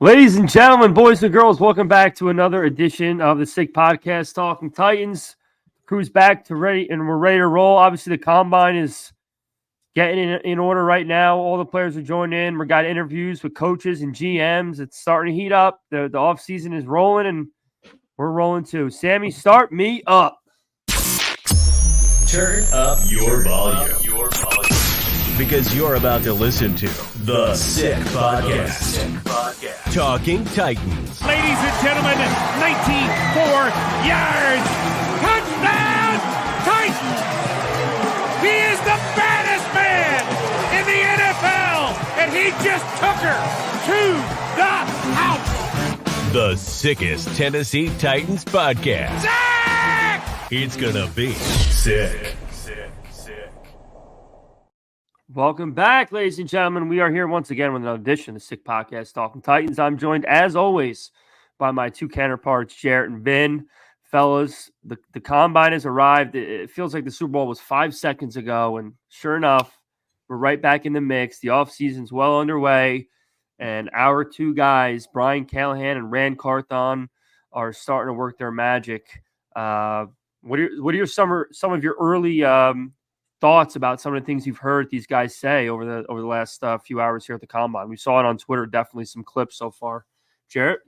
Ladies and gentlemen, boys and girls, welcome back to another edition of the Sick Podcast Talking Titans. Crew's back to ready, and we're ready to roll. Obviously, the combine is getting in order right now. All the players are joining in. We got interviews with coaches and GMs. It's starting to heat up. The offseason is rolling, and we're rolling too. Sammy, start me up. Turn up your volume. Because you're about to listen to the Sick Podcast. Talking Titans. Ladies and gentlemen, 94 yards. Touchdown, Titans. He is the baddest man in the NFL, and he just took her to the house. The sickest Tennessee Titans podcast. Sick! It's gonna be sick. Welcome back, ladies and gentlemen. We are here once again with another edition of the Sick Podcast Talking Titans. I'm joined, as always, by my two counterparts, Jarett and Vin. Fellas, the combine has arrived. It feels like the Super Bowl was 5 seconds ago, and sure enough, we're right back in the mix. The offseason's well underway, and our two guys, Brian Callahan and Rand Carthon, are starting to work their magic. What are some of your early thoughts about some of the things you've heard these guys say over the last few hours here at the combine? We saw it on Twitter, definitely some clips so far. Jarett?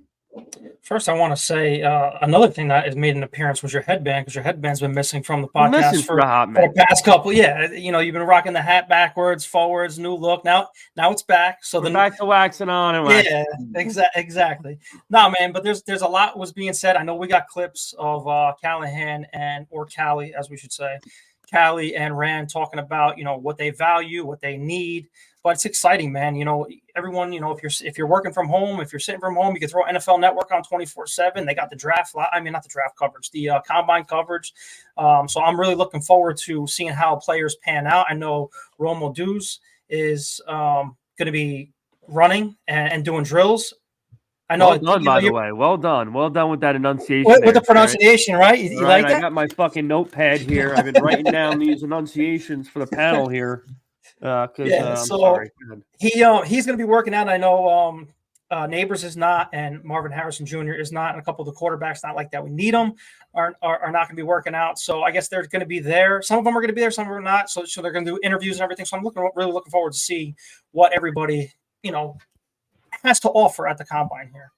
First, I want to say another thing that has made an appearance was your headband, because your headband's been missing from the podcast for the past couple. Yeah, you know, you've been rocking the hat backwards, forwards, new look. Now it's back. So we're back to waxing on and waxing. Yeah, exactly. No, man, but there's a lot was being said. I know we got clips of Callahan or Callie, as we should say. Callie and Rand talking about, you know, what they value, what they need, but it's exciting, man. You know, everyone, you know, if you're working from home, if you're sitting from home, you can throw NFL Network on 24/7. They got the draft, not the draft coverage, the combine coverage. So I'm really looking forward to seeing how players pan out. I know Romo Deuce is going to be running and doing drills. I know. Well done, by the way. Well done with that enunciation. With the pronunciation, right? You right? Like that? I got my fucking notepad here. I've been writing down these enunciations for the panel here. Sorry. He's going to be working out. I know Neighbors is not, and Marvin Harrison Jr. is not, and a couple of the quarterbacks, not like that we need them, are not going to be working out. So I guess they're going to be there. Some of them are going to be there, some of them are not. So they're going to do interviews and everything. So I'm really looking forward to see what everybody, you know, has to offer at the combine here.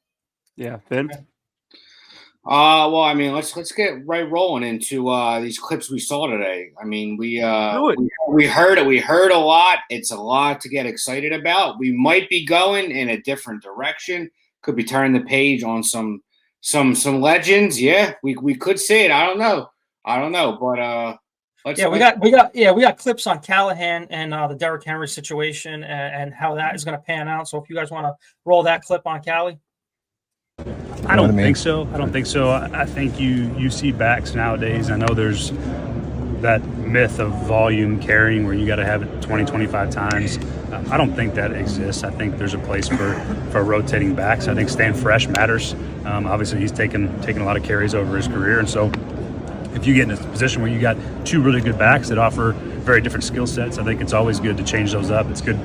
Yeah, Finn. Well, I mean, let's get right rolling into these clips we saw today. I mean, we heard it. We heard a lot. It's a lot to get excited about. We might be going in a different direction. Could be turning the page on some legends. Yeah, we could see it. I don't know, but we got clips on Callahan and the Derrick Henry situation and how that is going to pan out. So if you guys want to roll that clip on Callie. I don't think so. I think you see backs nowadays. I know there's that myth of volume carrying where you got to have it 20, 25 times. I don't think that exists. I think there's a place for rotating backs. I think staying fresh matters. Obviously, he's taken a lot of carries over his career, and so if you get in a position where you got two really good backs that offer very different skill sets, I think it's always good to change those up. It's good.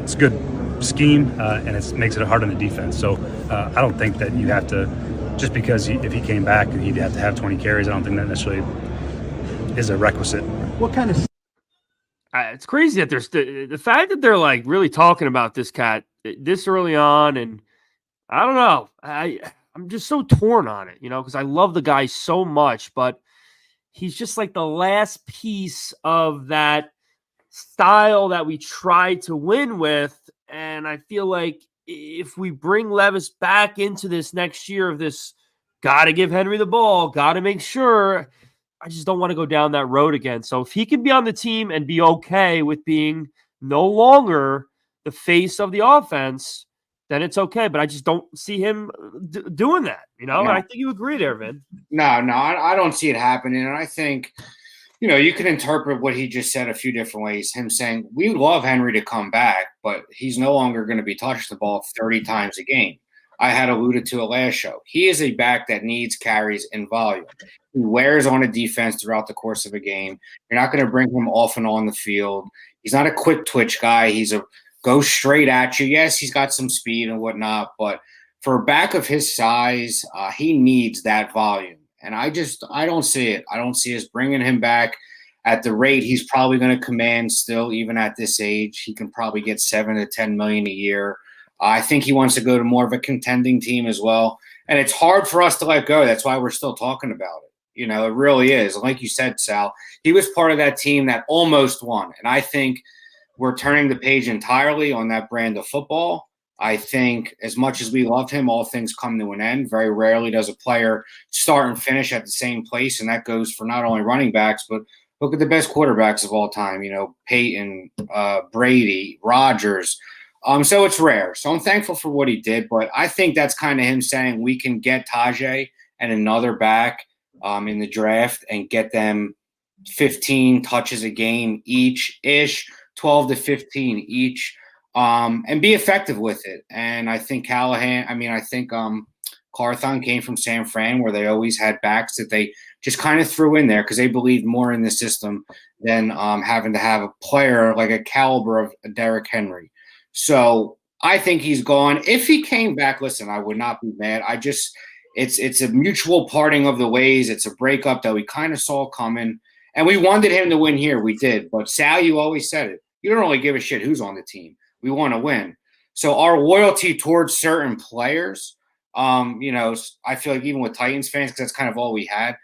It's good scheme, and it makes it hard on the defense. So I don't think that you have to, just because if he came back, he'd have to have 20 carries. I don't think that necessarily is a requisite. What kind of? It's crazy that there's the fact that they're like really talking about this cat this early on, and I don't know. I'm just so torn on it, you know, because I love the guy so much, but he's just like the last piece of that style that we tried to win with. And I feel like if we bring Levis back into this next year of this, got to give Henry the ball, got to make sure, I just don't want to go down that road again. So if he can be on the team and be okay with being no longer the face of the offense, then it's okay. But I just don't see him doing that, you know? No. And I think you agree there, Vin. No, I don't see it happening. And I think, you know, you can interpret what he just said a few different ways. Him saying, we love Henry to come back, but he's no longer going to be touching the ball 30 times a game. I had alluded to it last show. He is a back that needs carries and volume. He wears on a defense throughout the course of a game. You're not going to bring him off and on the field. He's not a quick twitch guy. He's a go straight at you. Yes, he's got some speed and whatnot, but for a back of his size, he needs that volume. And I don't see it. I don't see us bringing him back at the rate he's probably going to command still, even at this age. He can probably get $7 to $10 million a year. I think he wants to go to more of a contending team as well. And it's hard for us to let go. That's why we're still talking about it. You know, it really is. Like you said, Sal, he was part of that team that almost won. And I think we're turning the page entirely on that brand of football. I think as much as we love him, all things come to an end. Very rarely does a player start and finish at the same place. And that goes for not only running backs, but look at the best quarterbacks of all time, you know, Peyton, Brady, Rodgers. So it's rare. So I'm thankful for what he did, but I think that's kind of him saying we can get Tajay and another back in the draft and get them 15 touches a game each-ish, 12 to 15 each, and be effective with it. And I think Carthon came from San Fran, where they always had backs that they just kind of threw in there because they believed more in the system than having to have a player like a caliber of Derrick Henry. So I think he's gone. If he came back, listen, I would not be mad. It's a mutual parting of the ways. It's a breakup that we kind of saw coming. And we wanted him to win here. We did. But Sal, you always said it. You don't really give a shit who's on the team. We want to win. So our loyalty towards certain players, you know, I feel like even with Titans fans, because that's kind of all we had,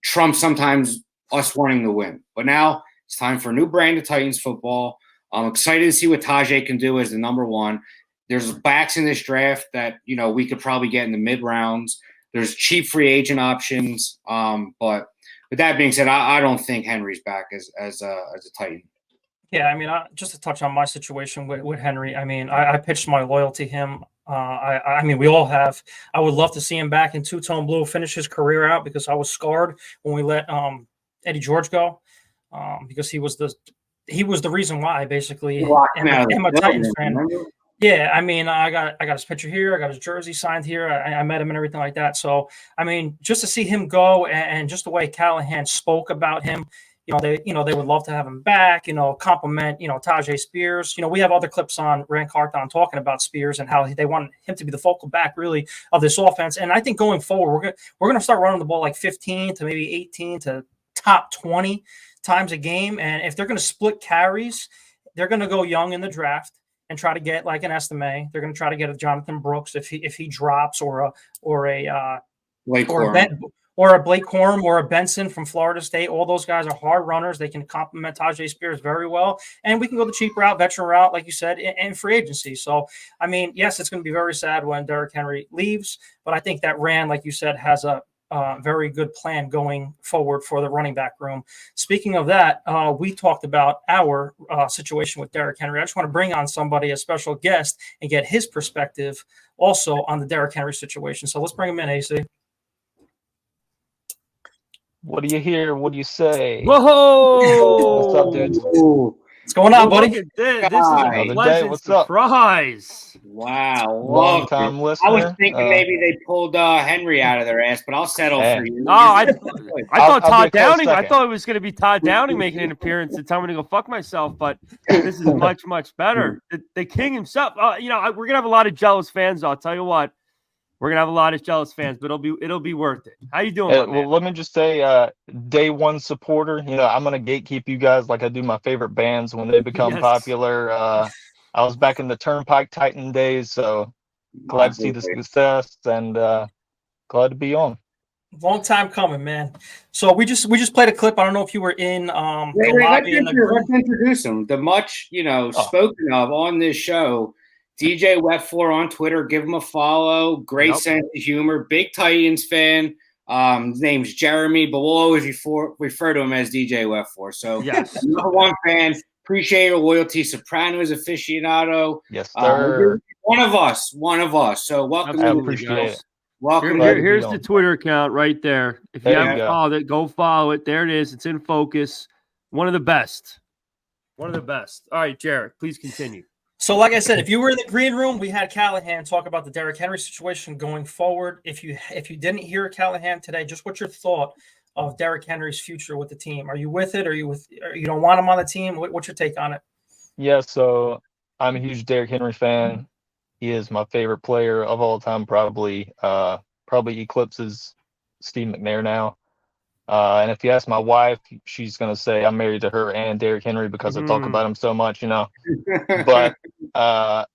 trumps sometimes us wanting to win. But now it's time for a new brand of Titans football. I'm excited to see what Tajay can do as the number one. There's backs in this draft that, you know, we could probably get in the mid rounds. There's cheap free agent options. But with that being said, I don't think Henry's back as a Titan. Yeah, I mean, just to touch on my situation with Henry, I mean, I pitched my loyalty to him. I mean, we all have. I would love to see him back in two-tone blue, finish his career out, because I was scarred when we let Eddie George go, because he was the reason why, basically. I'm a Titans fan. Yeah, I mean, I got his picture here. I got his jersey signed here. I met him and everything like that. So, I mean, just to see him go and just the way Callahan spoke about him, they would love to have him back, compliment, Taj Spears. We have other clips on Rand Carthon talking about Spears and how they want him to be the focal back really of this offense. And I think going forward, we're going to start running the ball like 15 to maybe 18 to top 20 times a game. And if they're going to split carries, they're going to go young in the draft and try to get like an Estime. They're going to try to get a Jonathan Brooks if he drops, or a Blake Corum or a Benson from Florida State. All those guys are hard runners. They can complement Taj Spears very well. And we can go the cheap route, veteran route, like you said, in free agency. So, I mean, yes, it's going to be very sad when Derrick Henry leaves, but I think that Rand, like you said, has a very good plan going forward for the running back room. Speaking of that, we talked about our situation with Derrick Henry. I just want to bring on somebody, a special guest, and get his perspective also on the Derrick Henry situation. So let's bring him in, AC. What do you hear? What do you say? Whoa! What's up, dudes? What's going on, buddy? Look at this. This is a pleasant What's up? surprise. Wow. Long time listener. I was thinking maybe they pulled Henry out of their ass, but I'll settle for you. No, I thought Todd Downing. I second. thought it was going to be Todd Downing making an appearance and telling me to go fuck myself, but this is much, much better. The king himself. We're going to have a lot of jealous fans, I'll tell you what. We're gonna have a lot of jealous fans, but it'll be worth it. How you doing? Well, let me just say, day one supporter. I'm gonna gatekeep you guys like I do my favorite bands when they become popular. I was back in the Turnpike Titan days, so glad to see the success and glad to be on. Long time coming, man. So we just played a clip. I don't know if you were in the lobby. Let's introduce him. The much spoken of on this show. DJ Wet4 on Twitter. Give him a follow. Great sense of humor. Big Titans fan. His name's Jeremy, but we'll always refer to him as DJ Wet4. So, yes. Number one fan. Appreciate your loyalty. Sopranos aficionado. Yes, sir. One of us. So, welcome. I appreciate it. Welcome. Here's the Twitter account right there. If you haven't followed it, go follow it. There it is. It's in focus. One of the best. All right, Jarett, please continue. So, like I said, if you were in the green room, we had Callahan talk about the Derrick Henry situation going forward. If you didn't hear Callahan today, just what's your thought of Derrick Henry's future with the team? Are you with it? Or you don't want him on the team? What's your take on it? Yeah, so I'm a huge Derrick Henry fan. He is my favorite player of all time, probably eclipses Steve McNair now. And if you ask my wife, she's going to say I'm married to her and Derrick Henry because I talk about him so much, But I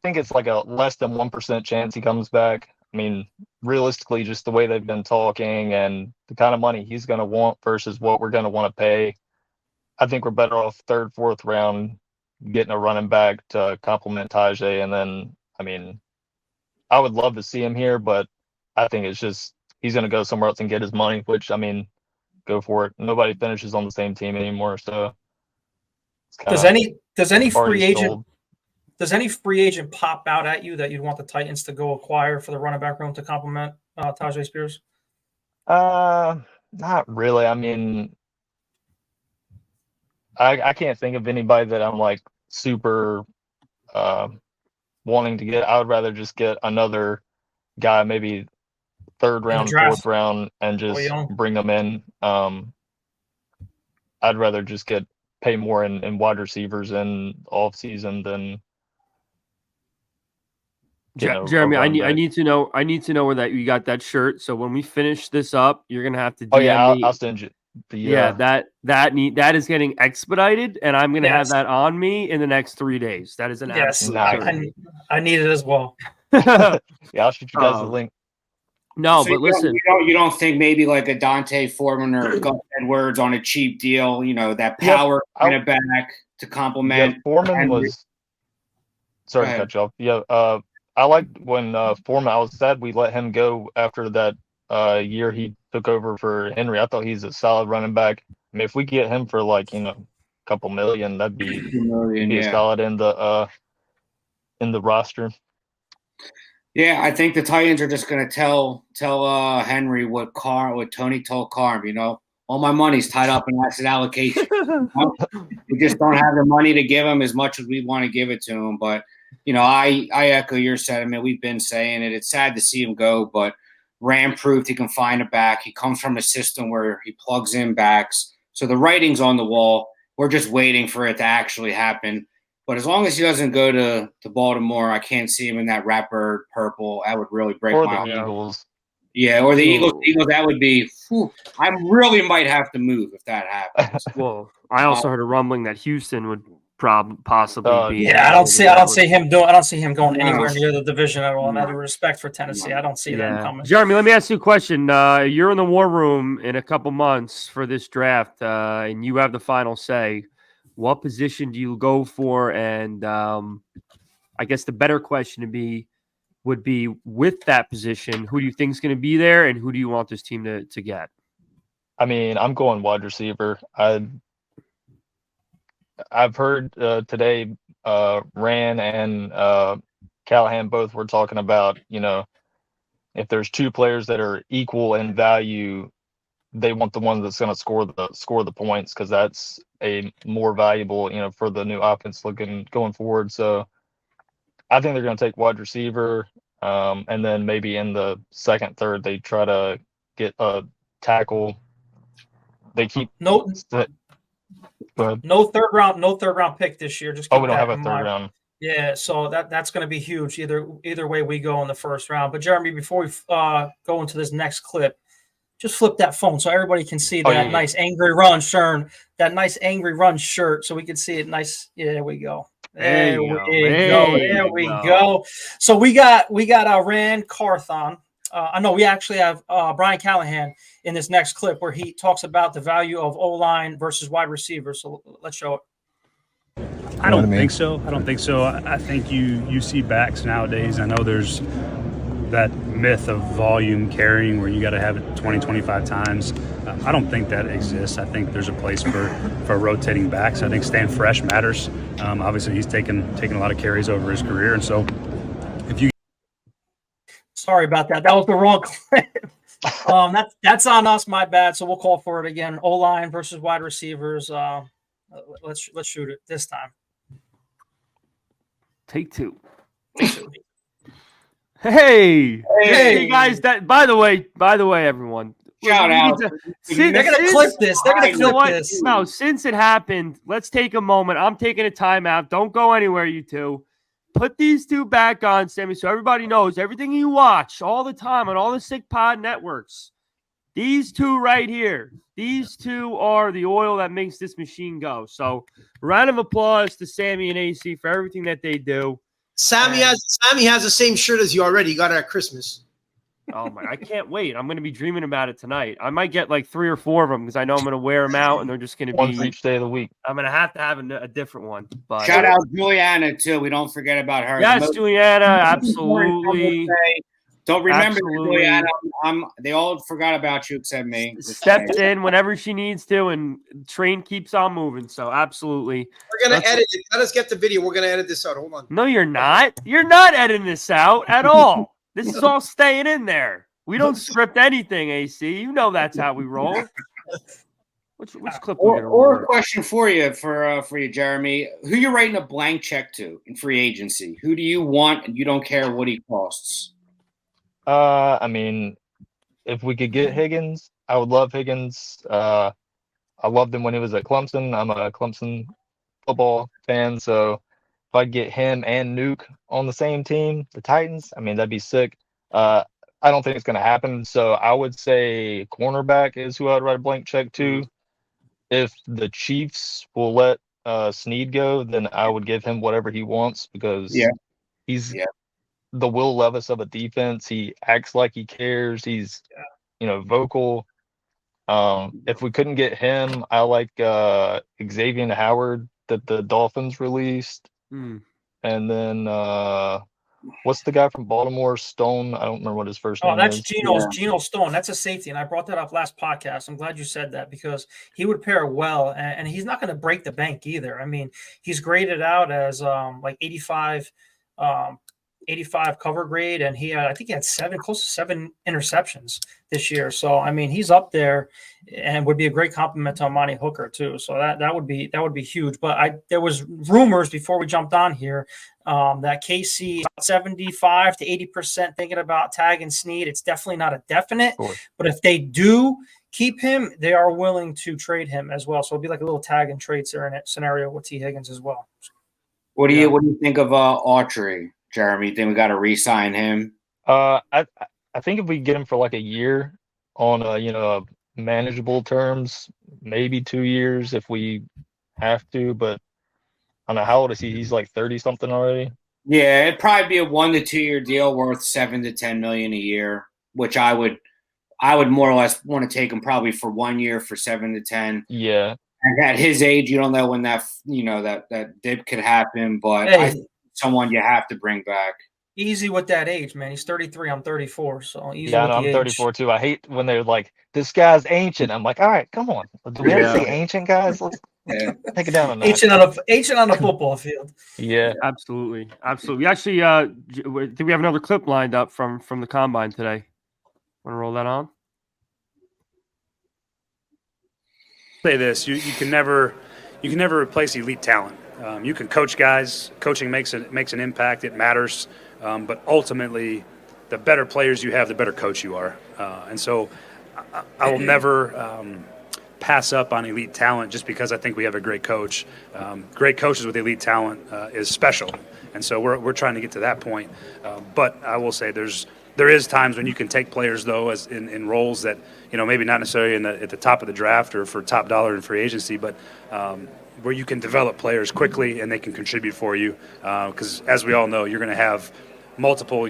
think it's like a less than 1% chance he comes back. I mean, realistically, just the way they've been talking and the kind of money he's going to want versus what we're going to want to pay, I think we're better off third, fourth round getting a running back to complement Tajay. And then, I mean, I would love to see him here, but I think it's just he's going to go somewhere else and get his money, which, I mean, go for it. Nobody finishes on the same team anymore. So does any free agent pop out at you that you'd want the Titans to go acquire for the running back room to complement Taj Spears? Not really. I mean, I can't think of anybody that I'm like super wanting to get. I would rather just get another guy, maybe third round, fourth round, and just bring them in. I'd rather just pay more in wide receivers in off season than Jeremy. I need to know where that you got that shirt. So when we finish this up, you're gonna have to DM me. I'll send you. That is getting expedited, and I'm gonna have that on me in the next 3 days. That is an absolute. I need it as well. Yeah, I'll shoot you guys the link. No, so but listen, you don't think maybe like a Dante Foreman or Gus Edwards on a cheap deal, that power kind of back to complement. Yeah, Foreman was. Sorry to cut you off. Yeah, I liked when Foreman. I was sad we let him go after that year he took over for Henry. I thought he's a solid running back. I mean, if we get him for like a couple million, that'd be solid in the roster. Yeah, I think the Titans are just going to tell Henry what Tony told Carm. All my money's tied up in asset allocation. We just don't have the money to give him as much as we want to give it to him. But I echo your sentiment. We've been saying it. It's sad to see him go, but Ram proved he can find a back. He comes from a system where he plugs in backs. So the writing's on the wall. We're just waiting for it to actually happen. But as long as he doesn't go to Baltimore, I can't see him in that Ratbird purple. That would really break my heart. Eagles. Yeah, or the Eagles. That would be. I really might have to move if that happens. Well, I also heard a rumbling that Houston would possibly be. Yeah, I don't see him going anywhere near the division at all. And out of respect for Tennessee, I don't see that coming. Jeremy, let me ask you a question. You're in the war room in a couple months for this draft, and you have the final say. What position do you go for? And I guess the better question would be with that position, who do you think is going to be there, and who do you want this team to get? I mean, I'm going wide receiver. I've heard today Rand and Callahan both were talking about, if there's two players that are equal in value, they want the one that's going to score the points because that's a more valuable, for the new offense going forward. So I think they're going to take wide receiver, and then maybe in the second, third, they try to get a tackle. They keep no third round pick this year. Just we don't have a third round. Yeah, so that's going to be huge. Either way we go in the first round. But Jeremy, before we go into this next clip, just flip that phone so everybody can see that nice angry run shirt. That nice angry run shirt, so we can see it nice. Yeah, there we go. There we go. So we got Rand Carthon. I know we actually have Brian Callahan in this next clip where he talks about the value of O-line versus wide receivers. So let's show it. I don't think so. I think you see backs nowadays. I know there's that myth of volume carrying where you got to have it 20, 25 times. I don't think that exists. I think there's a place for rotating backs. I think staying fresh matters. Obviously, he's taken a lot of carries over his career, and so if you. Sorry about that. That was the wrong clip. That's on us. My bad. So we'll call for it again. O-line versus wide receivers. Let's shoot it this time. Take two. Hey guys! That by the way, everyone, Shout out. They're going to clip this. They're going to clip this. No, since it happened, let's take a moment. I'm taking a timeout. Don't go anywhere, you two. Put these two back on, Sammy, so everybody knows everything you watch all the time on all the Sick Pod networks. These two right here, these two are the oil that makes this machine go. So, round of applause to Sammy and AC for everything that they do. Sammy has the same shirt as you already. You got it at Christmas. Oh my! I can't wait. I'm going to be dreaming about it tonight. I might get like 3 or 4 of them because I know I'm going to wear them out, and they're just going to be one for each day of the week. I'm going to have a different one. But shout out Juliana too. We don't forget about her. Yes, Juliana, absolutely. Don't remember Juliana. They all forgot about you except me. Stepped in whenever she needs to, and train keeps on moving. So absolutely. We're going to edit it. Let us get the video. We're going to edit this out. Hold on. No, you're not. You're not editing this out at all. This is all staying in there. We don't script anything, AC. You know that's how we roll. Which clip? Or a question for you, Jeremy. Who you writing a blank check to in free agency? Who do you want, and you don't care what he costs? I mean, if we could get Higgins, I would love Higgins. I loved him when he was at Clemson. I'm a Clemson football fan, so if I get him and Nuke on the same team, the Titans, I mean, that'd be sick. I don't think it's going to happen. So I would say cornerback is who I'd write a blank check to. If the Chiefs will let Snead go, then I would give him whatever he wants because he's the Will Levis of a defense. He acts like he cares. He's, vocal. If we couldn't get him, I like Xavier Howard that the Dolphins released. And then what's the guy from Baltimore? Stone? I don't remember what his first name is. Geno Stone. That's a safety, and I brought that up last podcast. I'm glad you said that because he would pair well, and he's not going to break the bank either. I mean, he's graded out as like 85 cover grade, and I think he had close to 7 interceptions this year. So I mean, he's up there, and would be a great compliment to Amani Hooker too. So that would be huge. But there was rumors before we jumped on here that KC 75 to 80% thinking about tagging Snead. It's definitely not a definite, but if they do keep him, they are willing to trade him as well. So it'll be like a little tag and trade scenario with T. Higgins as well. What do you think of Autry, Jeremy? You think we got to re-sign him? I think if we get him for like a year on manageable terms, maybe 2 years if we have to. But I don't know, how old is he? He's like 30 something already. Yeah, it'd probably be a 1 to 2 year deal worth $7 to $10 million a year, which I would more or less want to take him probably for 1 year for 7 to 10. Yeah. And at his age, you don't know when that dip could happen, but I think someone you have to bring back. Easy with that age, man. He's 33. I'm 34. So easy. Yeah, with I'm the 34 age. too. I hate when they're like, "This guy's ancient." I'm like, "All right, come on. Do we have to say ancient, guys? Let's take it down a notch." Ancient on the football field. Yeah, absolutely. We actually think we have another clip lined up from the combine today. Want to roll that on? Say this: you can never replace elite talent. You can coach guys. Coaching makes an impact. It matters. But ultimately, the better players you have, the better coach you are. And so I will never pass up on elite talent just because I think we have a great coach. Great coaches with elite talent is special. And so we're trying to get to that point. But I will say there is times when you can take players, though, as in roles that, maybe not necessarily at the top of the draft or for top dollar in free agency, but where you can develop players quickly and they can contribute for you. Because as we all know, you're going to have multiple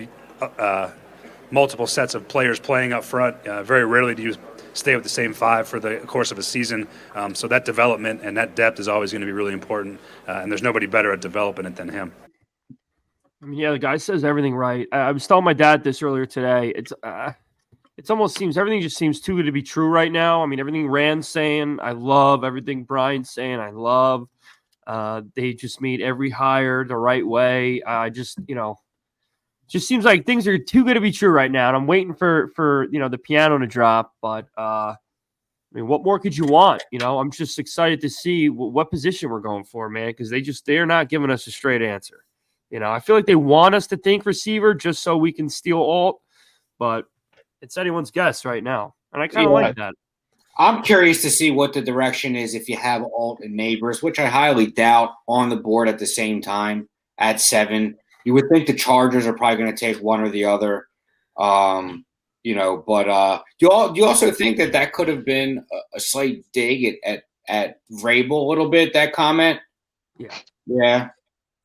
sets of players playing up front. Very rarely do you stay with the same 5 for the course of a season. So that development and that depth is always going to be really important. And there's nobody better at developing it than him. I mean, the guy says everything right. I was telling my dad this earlier today. It's almost seems everything just seems too good to be true right now. I mean, everything Rand's saying, I love. Everything Brian's saying, I love. They just made every hire the right way. Just seems like things are too good to be true right now. And I'm waiting for the piano to drop. But I mean, what more could you want? I'm just excited to see what position we're going for, man, because they're not giving us a straight answer. I feel like they want us to think receiver just so we can steal alt, but it's anyone's guess right now. And I kind of like that. I'm curious to see what the direction is if you have Alt and Neighbors, which I highly doubt, on the board at the same time at 7. You would think the Chargers are probably going to take one or the other. But do you also think that could have been a slight dig at Vrabel a little bit, that comment? Yeah.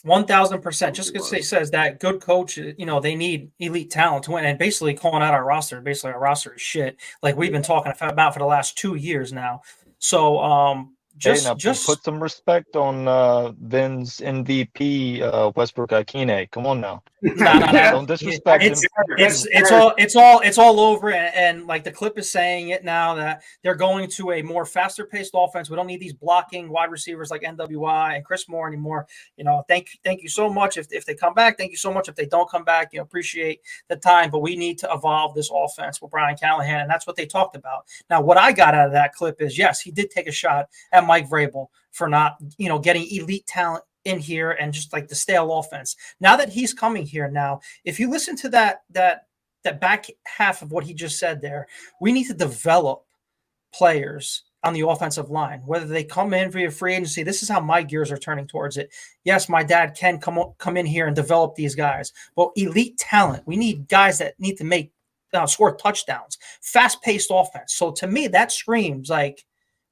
1,000%. Just because he says that good coach, they need elite talent to win, and basically calling out our roster. Basically, our roster is shit, like we've been talking about for the last 2 years now. So, just put some respect on Vin's MVP, Westbrook Akine. Come on now. No. Don't disrespect him. It's all over, and like the clip is saying it now that they're going to a more faster paced offense. We don't need these blocking wide receivers like NWI and Chris Moore anymore. Thank you so much if they come back. Thank you so much if they don't come back. Appreciate the time, but we need to evolve this offense with Brian Callahan, and that's what they talked about. Now, what I got out of that clip is, yes, he did take a shot at Mike Vrabel for not, getting elite talent in here and just like the stale offense. Now that he's coming here now, if you listen to that back half of what he just said there, we need to develop players on the offensive line, whether they come in via free agency. This is how my gears are turning towards it. Yes, my dad can come in here and develop these guys, but elite talent. We need guys that need to make score touchdowns, fast-paced offense. So to me, that screams like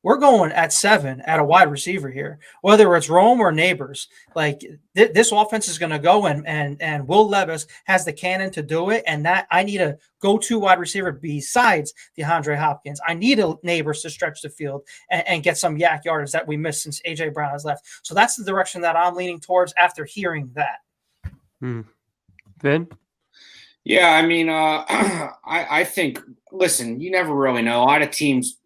we're going at 7 at a wide receiver here, whether it's Rome or Neighbors. Like this offense is going to go, and Will Levis has the cannon to do it. And that I need a go-to wide receiver besides DeAndre Hopkins. I need a Neighbors to stretch the field and get some yak yards that we missed since AJ Brown has left. So that's the direction that I'm leaning towards after hearing that. Vin? Yeah, I mean, I think, listen, you never really know. A lot of teams,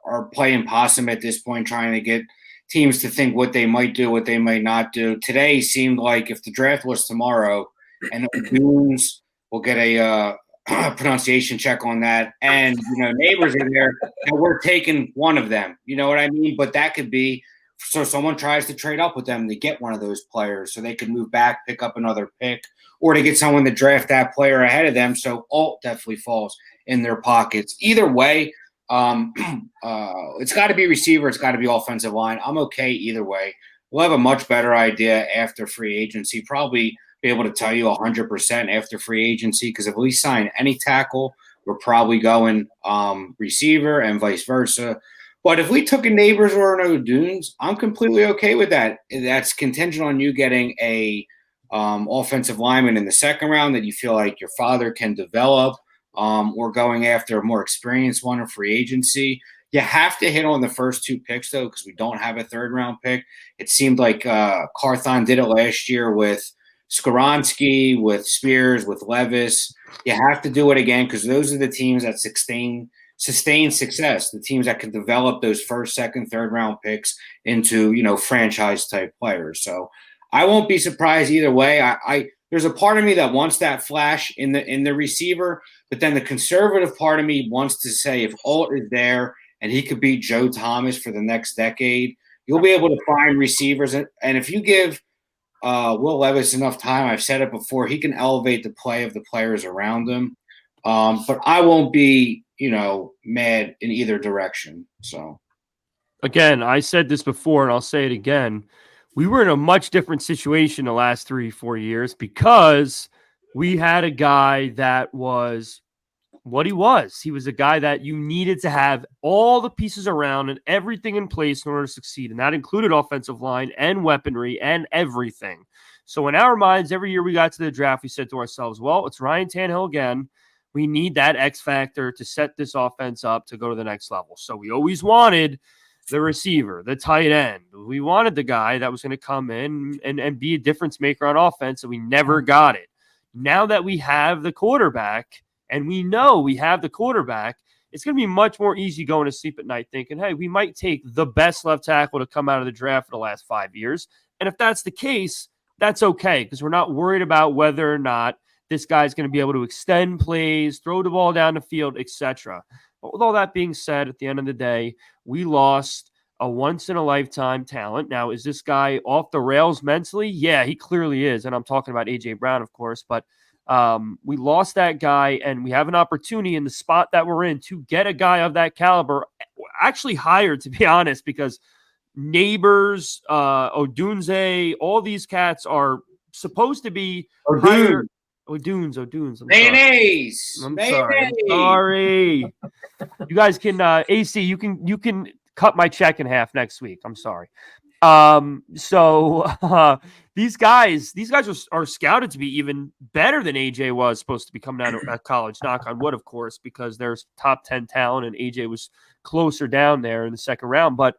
are playing possum at this point, trying to get teams to think what they might do, what they might not do. Today seemed like if the draft was tomorrow and the Goons will get a pronunciation check on that, and, Neighbors are there, and we're taking one of them. You know what I mean? But that could be – so someone tries to trade up with them to get one of those players so they could move back, pick up another pick, or to get someone to draft that player ahead of them. So Alt definitely falls in their pockets. Either way, it's got to be receiver. It's got to be offensive line. I'm okay either way. We'll have a much better idea after free agency. Probably be able to tell you 100% after free agency, because if we sign any tackle, we're probably going receiver and vice versa. But if we took a Neighbors or an O'Dunes, I'm completely okay with that. That's contingent on you getting a offensive lineman in the second round that you feel like your father can develop. Or going after a more experienced one in free agency. You have to hit on the first 2 picks, though, because we don't have a 3rd-round pick. It seemed like Carthon did it last year with Skoronski, with Spears, with Levis. You have to do it again, because those are the teams that sustain success, the teams that can develop those first, second, 3rd-round picks into, franchise-type players. So I won't be surprised either way. There's a part of me that wants that flash in the receiver, but then the conservative part of me wants to say if Alt is there and he could beat Joe Thomas for the next decade, you'll be able to find receivers. And if you give Will Levis enough time, I've said it before, he can elevate the play of the players around him. But I won't be, mad in either direction. So, again, I said this before and I'll say it again. We were in a much different situation the last 3-4 years because we had a guy that was what he was. He was a guy that you needed to have all the pieces around and everything in place in order to succeed. And that included offensive line and weaponry and everything. So in our minds, every year we got to the draft, we said to ourselves, well, it's Ryan Tannehill again. We need that X factor to set this offense up to go to the next level. So we always wanted the receiver, the tight end. We wanted the guy that was going to come in and be a difference maker on offense, and we never got it. Now that we have the quarterback, and we know we have the quarterback, it's going to be much more easy going to sleep at night thinking, hey, we might take the best left tackle to come out of the draft for the last 5 years. And if that's the case, that's okay, because we're not worried about whether or not this guy's going to be able to extend plays, throw the ball down the field, etc. But with all that being said, at the end of the day, we lost a once-in-a-lifetime talent. Now, is this guy off the rails mentally? Yeah, he clearly is, and I'm talking about A.J. Brown, of course, but We lost that guy, and we have an opportunity in the spot that we're in to get a guy of that caliber, actually higher, to be honest, because Neighbors, Odunze, all these cats are supposed to be higher. Odunes. Mayonnaise. I'm sorry. You guys can AC. You can cut my check in half next week. I'm sorry. So these guys are scouted to be even better than AJ was supposed to be coming out of college. Knock on wood, of course, because there's top 10 talent, and AJ was closer down there in the second round. But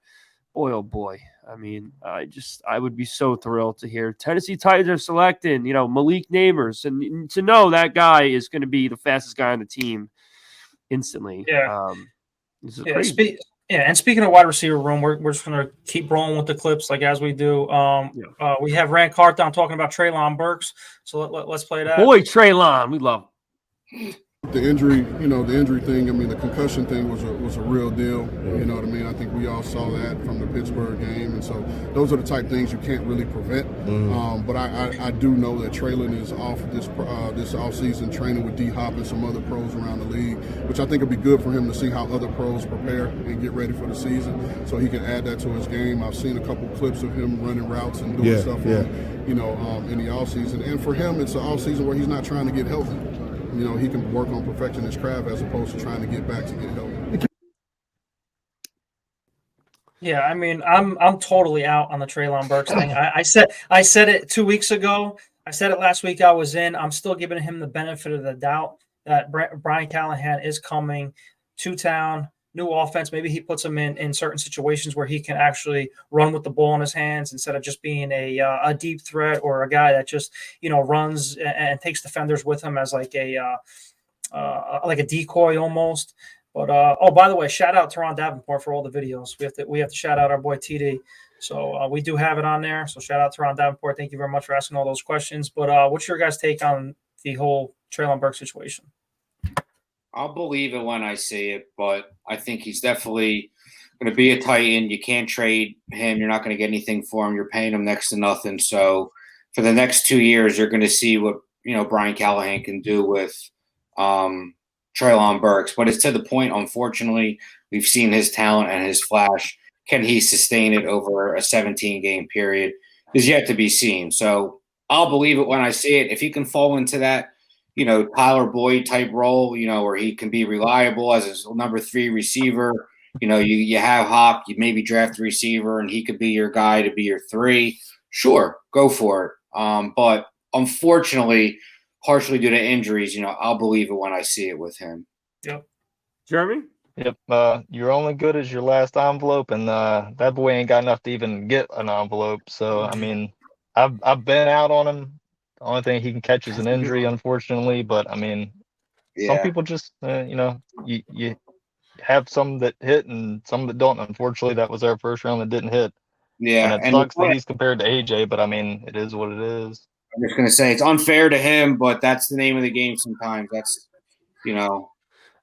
boy, oh boy. I mean, I would be so thrilled to hear Tennessee Titans are selecting, Malik Neighbors, and to know that guy is going to be the fastest guy on the team instantly. Yeah. Crazy. And speaking of wide receiver room, we're just going to keep rolling with the clips like as we do. We have Rand Carthon talking about Trey Burks, so let's play that. Boy, Trey, we love him. The injury thing, I mean, the concussion thing was a real deal. You know what I mean? I think we all saw that from the Pittsburgh game. And so those are the type of things you can't really prevent. But I do know that Traylon is off this offseason training with D-Hop and some other pros around the league, which I think would be good for him to see how other pros prepare and get ready for the season so he can add that to his game. I've seen a couple clips of him running routes and doing stuff in the offseason. And for him, it's an offseason where he's not trying to get healthy. He can work on perfecting his craft as opposed to trying to get back to get healthy. Yeah, I mean, I'm totally out on the Treylon Burks thing. I said it 2 weeks ago. I said it last week. I was in. I'm still giving him the benefit of the doubt that Brian Callahan is coming to town. New offense. Maybe he puts him in certain situations where he can actually run with the ball in his hands instead of just being a deep threat or a guy that just runs and takes defenders with him as like a decoy almost. But by the way, shout out to Ron Davenport for all the videos. We have to shout out our boy TD. So we do have it on there. So shout out to Ron Davenport. Thank you very much for asking all those questions. But what's your guys' take on the whole Treylon Burks situation? I'll believe it when I see it, but I think he's definitely going to be a Titan. You can't trade him. You're not going to get anything for him. You're paying him next to nothing. So for the next 2 years, you're going to see what Brian Callahan can do with Treylon Burks. But it's to the point, unfortunately, we've seen his talent and his flash. Can he sustain it over a 17-game period is yet to be seen. So I'll believe it when I see it. If he can fall into that, Tyler Boyd type role, where he can be reliable as his number 3 receiver. You have Hop, you maybe draft a receiver and he could be your guy to be your 3. Sure, go for it. But unfortunately, partially due to injuries, I'll believe it when I see it with him. Yep. Jeremy? Yep. You're only good as your last envelope, and that boy ain't got enough to even get an envelope. So, I mean, I've been out on him. The only thing he can catch is an injury, unfortunately. But, I mean, some people just, you have some that hit and some that don't. Unfortunately, that was our first round that didn't hit. Yeah. And it sucks that he's compared to AJ, but, I mean, it is what it is. I'm just going to say it's unfair to him, but that's the name of the game sometimes. That's,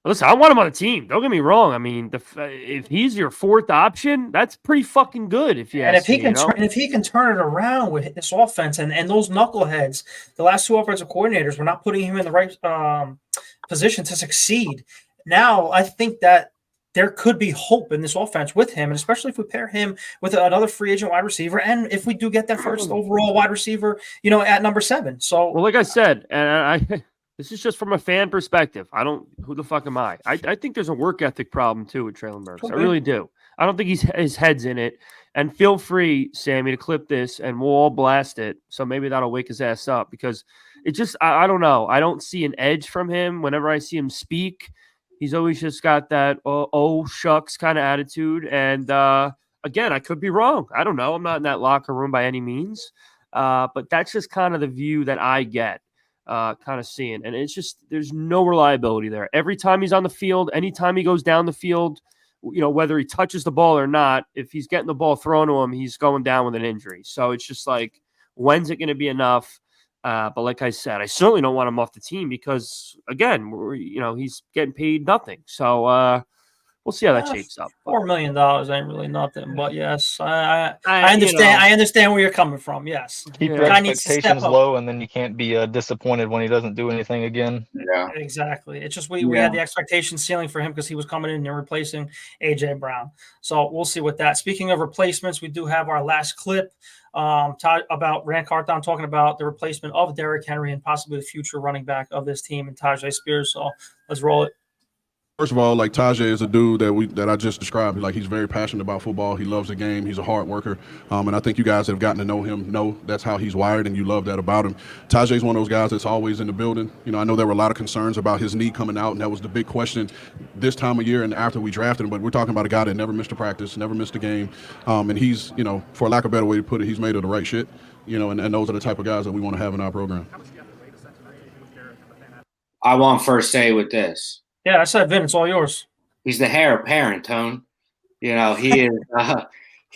Listen, I want him on the team. Don't get me wrong. I mean, if he's your 4th option, that's pretty fucking good. If he can turn it around with this offense and those knuckleheads, the last 2 offensive coordinators were not putting him in the right position to succeed. Now I think that there could be hope in this offense with him, and especially if we pair him with another free agent wide receiver, and if we do get that first overall wide receiver, at number 7. So, well, like I said, and this is just from a fan perspective. Who the fuck am I? I think there's a work ethic problem too with Treylon Burks. Okay. I really do. I don't think his head's in it. And feel free, Sammy, to clip this and we'll all blast it. So maybe that'll wake his ass up because it just, I don't know. I don't see an edge from him. Whenever I see him speak, he's always just got that, oh shucks kind of attitude. And again, I could be wrong. I don't know. I'm not in that locker room by any means. But that's just kind of the view that I get. Kind of seeing, and it's just there's no reliability there. Every time he's on the field, anytime he goes down the field, whether he touches the ball or not, if he's getting the ball thrown to him, he's going down with an injury. So it's just like, when's it going to be enough? But like I said, I certainly don't want him off the team because again, he's getting paid nothing. So we'll see how that shapes up. $4 million ain't really nothing, but yes, I understand. I understand where you're coming from. Yes, keep your expectations low, and then you can't be disappointed when he doesn't do anything again. Yeah, exactly. It's just we had the expectation ceiling for him because he was coming in and replacing AJ Brown. So we'll see with that. Speaking of replacements, we do have our last clip about Rand Carthon talking about the replacement of Derrick Henry and possibly the future running back of this team and Taj Spears. So let's roll it. First of all, like Taj is a dude that I just described. Like he's very passionate about football. He loves the game. He's a hard worker. And I think you guys that have gotten to know him know that's how he's wired, and you love that about him. Taj is one of those guys that's always in the building. You know, I know there were a lot of concerns about his knee coming out, and that was the big question this time of year and after we drafted him. But we're talking about a guy that never missed a practice, never missed a game. And he's, you know, for lack of a better way to put it, he's made of the right shit. You know, and those are the type of guys that we want to have in our program. I want first say with this. Yeah, I said, Vin, it's all yours. He's the heir apparent, Tone. You know, he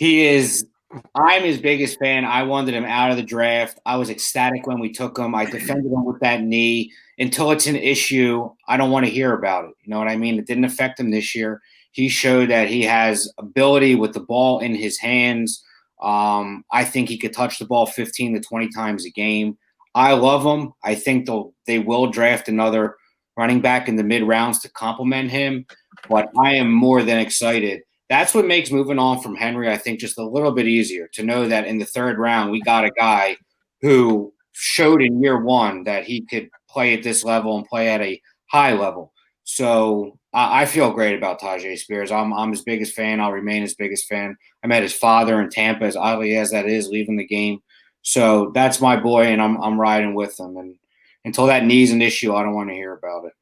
is. I'm his biggest fan. I wanted him out of the draft. I was ecstatic when we took him. I defended him with that knee. Until it's an issue, I don't want to hear about it. You know what I mean? It didn't affect him this year. He showed that he has ability with the ball in his hands. I think he could touch the ball 15 to 20 times a game. I love him. I think they will draft another running back in the mid rounds to complement him, but I am more than excited. That's what makes moving on from Henry, I think, just a little bit easier to know that in the third round, we got a guy who showed in year one that he could play at this level and play at a high level. So I feel great about Taj Spears. I'm his biggest fan. I'll remain his biggest fan. I met his father in Tampa, as oddly as that is, leaving the game. So that's my boy, and I'm riding with him. And until that knee's an issue, I don't want to hear about it.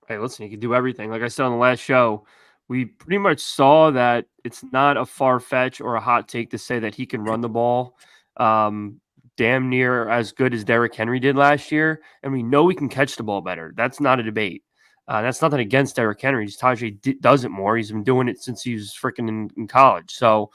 Hey, listen, he can do everything. Like I said on the last show, we pretty much saw that it's not a far-fetched or a hot take to say that he can run the ball damn near as good as Derrick Henry did last year. And we know he can catch the ball better. That's not a debate. That's nothing against Derrick Henry. Tajay does it more. He's been doing it since he was freaking in college. So,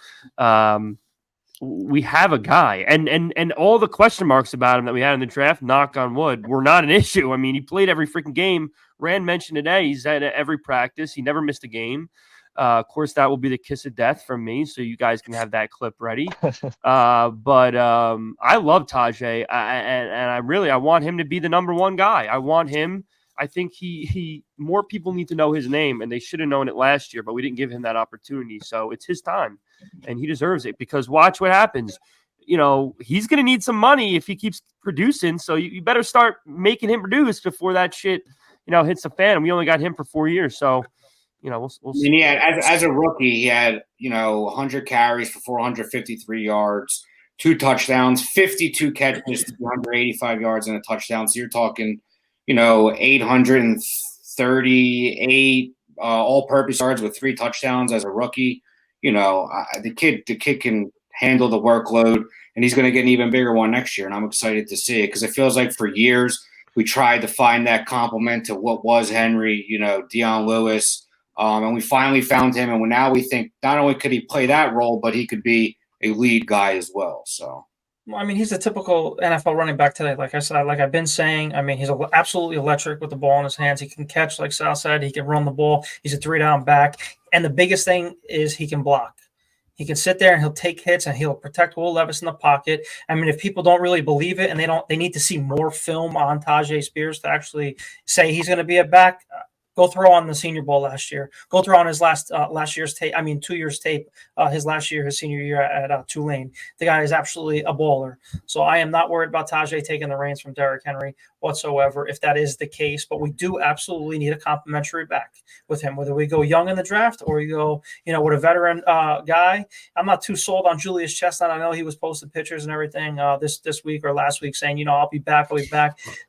we have a guy, and all the question marks about him that we had in the draft, knock on wood, were not an issue. I mean, he played every freaking game. Rand mentioned today he's at every practice. He never missed a game. Of course, that will be the kiss of death from me, so you guys can have that clip ready. But I love Tajay, and I want him to be the number one guy. I want him. I think he more people need to know his name, and they should have known it last year, but we didn't give him that opportunity. So it's his time, and he deserves it, because watch what happens. You know, he's going to need some money if he keeps producing. So you better start making him produce before that shit, hits the fan. And we only got him for 4 years. So, we'll see. And yeah, as a rookie, he had, 100 carries for 453 yards, 2 touchdowns, 52 catches, 285 yards and a touchdown. So you're talking, 838 all-purpose yards with 3 touchdowns as a rookie. The kid can handle the workload, and he's going to get an even bigger one next year. And I'm excited to see it, because it feels like for years we tried to find that complement to what was Henry, Dion Lewis, and we finally found him. And now we think not only could he play that role, but he could be a lead guy as well. So. Well, I mean, he's a typical NFL running back today. Like I said, like I've been saying, I mean, he's absolutely electric with the ball in his hands. He can catch, like Sal said. He can run the ball. He's a 3-down back. And the biggest thing is he can block. He can sit there and he'll take hits and he'll protect Will Levis in the pocket. I mean, if people don't really believe it and they need to see more film on Taj Spears to actually say he's going to be a back, go throw on the Senior Bowl last year. Go throw on his last year's tape. 2 years tape. His last year, his senior year at Tulane. The guy is absolutely a baller. So I am not worried about Tajay taking the reins from Derrick Henry whatsoever, if that is the case. But we do absolutely need a complimentary back with him. Whether we go young in the draft or you go, with a veteran guy. I'm not too sold on Julius Chestnut. I know he was posting pictures and everything this week or last week saying, I'll be back.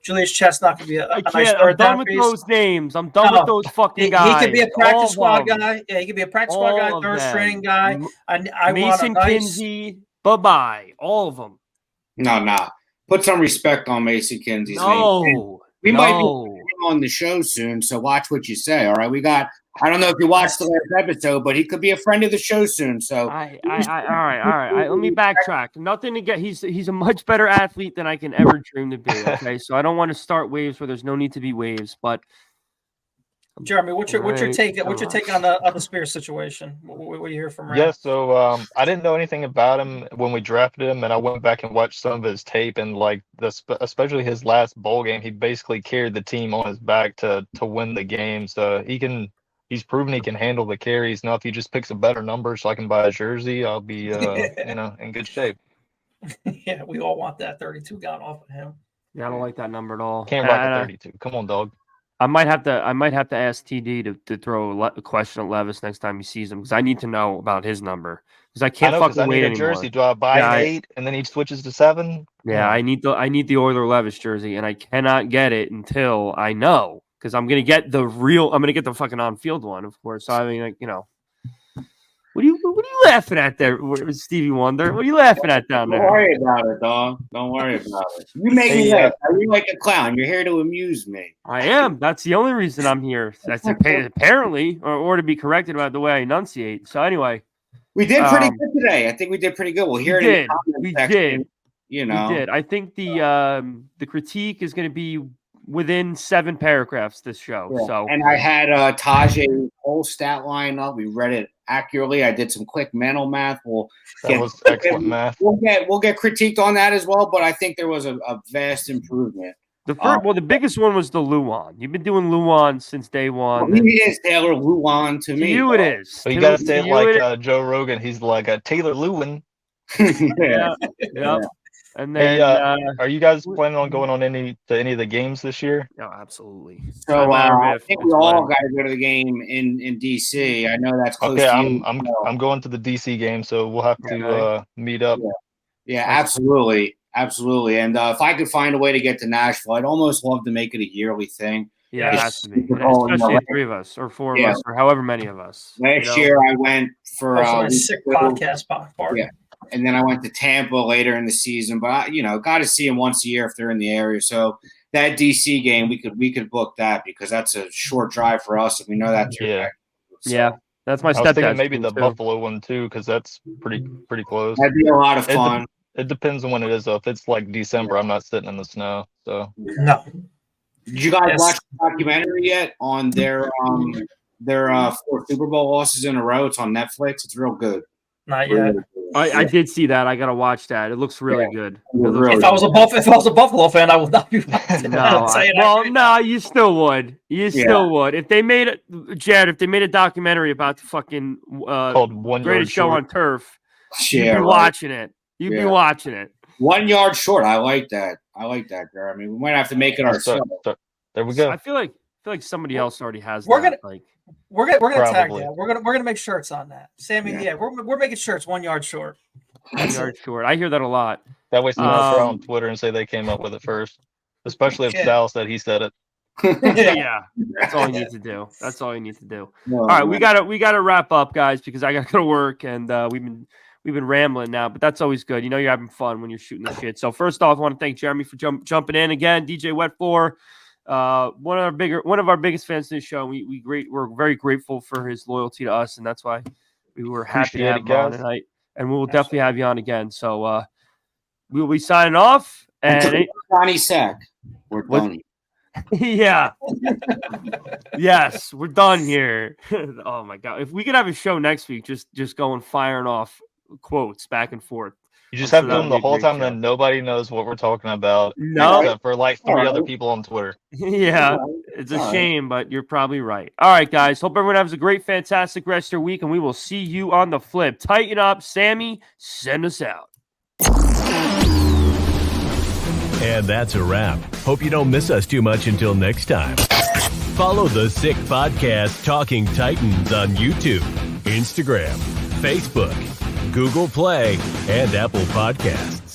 Julius Chestnut could be a nice third down piece. I'm done with those names. I'm done with those fucking guys. He could be a practice squad guy. Yeah, he could be a practice squad guy, third string guy. I Mason want a nice... Kinsey, bye-bye. All of them. No. Put some respect on Mason Kinsey's name. We might be on the show soon, so watch what you say, all right? I don't know if you watched the last episode, but he could be a friend of the show soon. So, all right. Let me backtrack. Nothing to get. He's a much better athlete than I can ever dream to be. Okay, so I don't want to start waves where there's no need to be waves. But Jeremy, what's your take? What's your take on the Spears situation? What you hear from Rand? Yeah, so I didn't know anything about him when we drafted him, and I went back and watched some of his tape, and like especially his last bowl game, he basically carried the team on his back to win the game. So he's proven he can handle the carries. Now, if he just picks a better number so I can buy a jersey, I'll be in good shape. Yeah, we all want that 32 gone off of him. Yeah, I don't like that number at all. Can't rock a 32. Come on, dog. I might have to ask TD to throw a question at Levis next time he sees him because I need to know about his number because I can't fucking wait anymore. Jersey. Do I buy an 8 and then he switches to 7? Yeah, I need the Oiler Levis jersey and I cannot get it until I know because I'm gonna get the fucking on field one, of course. So I mean, like, what are you laughing at there, Stevie Wonder? What are you laughing at down there? Don't worry about it, dog. Don't worry about it. You make me laugh. You're like a clown. You're here to amuse me. I am. That's the only reason I'm here. That's apparently, or to be corrected about the way I enunciate. So anyway, we did pretty good today. I think we did pretty good. We'll hear it in the comment section. We did. I think the critique is going to be within 7 paragraphs this show. Yeah. So, and I had Taj's whole stat line up. We read it accurately. I did some quick mental math. That was excellent math. We'll get critiqued on that as well, but I think there was a vast improvement. The biggest one was the Luan. You've been doing Luan since day one. Well, he is Taylor Luan to me. You it is. So you gotta say it like Joe Rogan. He's like a Taylor Lewin. Yeah. And then, are you guys planning on going on any of the games this year? No, absolutely. So I think we all got to go to the game in DC. I know that's close. Okay, to you. I'm going to the DC game, so we'll have to meet up. Yeah, absolutely. And if I could find a way to get to Nashville, I'd almost love to make it a yearly thing. Yeah, it has to be. Especially 3 of us or 4 of us or however many of us. Last year I went for a sick podcast party. Yeah. And then I went to Tampa later in the season, but I got to see them once a year if they're in the area. So that DC game, we could book that because that's a short drive for us, and we know that's that's my stepdad's. I was thinking maybe the Buffalo one too, because that's pretty close. That'd be a lot of fun. It depends on when it is, though. If it's like December, I'm not sitting in the snow. So no. Did you guys watch the documentary yet on their 4 Super Bowl losses in a row? It's on Netflix. It's real good. Not yet. I did see that. I gotta watch that. It looks really good. If I was a Buffalo fan, I would not be watching that. No, you still would. You still would. If they made it, Jarett, if they made a documentary about the fucking called One greatest show Short on turf, you'd be watching it. You'd be watching it. 1 yard short. I like that. Girl. I mean, we might have to make it ourselves. There we go. I feel like somebody else already has We're that. We're gonna tag that. We're gonna make shirts on that. Sammy, we're making shirts 1 yard short. 1 yard short. I hear that a lot. That way someone will throw on Twitter and say they came up with it first. Especially if Sal said he said it. Yeah. That's all you need to do. All right, we gotta wrap up, guys, because I gotta go to work and we've been rambling now, but that's always good. You're having fun when you're shooting the shit. So first off, I want to thank Jeremy for jumping in again. DJ Wet4. One of our biggest fans in this show. We're very grateful for his loyalty to us, and that's why we were happy to have him on tonight. And we will definitely have you on again. So we will be signing off. And Johnny Sack, we're done. Yeah. Yes, we're done here. Oh my god! If we could have a show next week, just going firing off quotes back and forth. You just have them the whole time, and nobody knows what we're talking about. No, except for like 3 other people on Twitter. Yeah, it's a shame, but you're probably right. All right, guys. Hope everyone has a great, fantastic rest of your week, and we will see you on the flip. Tighten up, Sammy. Send us out. And that's a wrap. Hope you don't miss us too much until next time. Follow the Sick Podcast Talking Titans on YouTube, Instagram, Facebook, Google Play, and Apple Podcasts.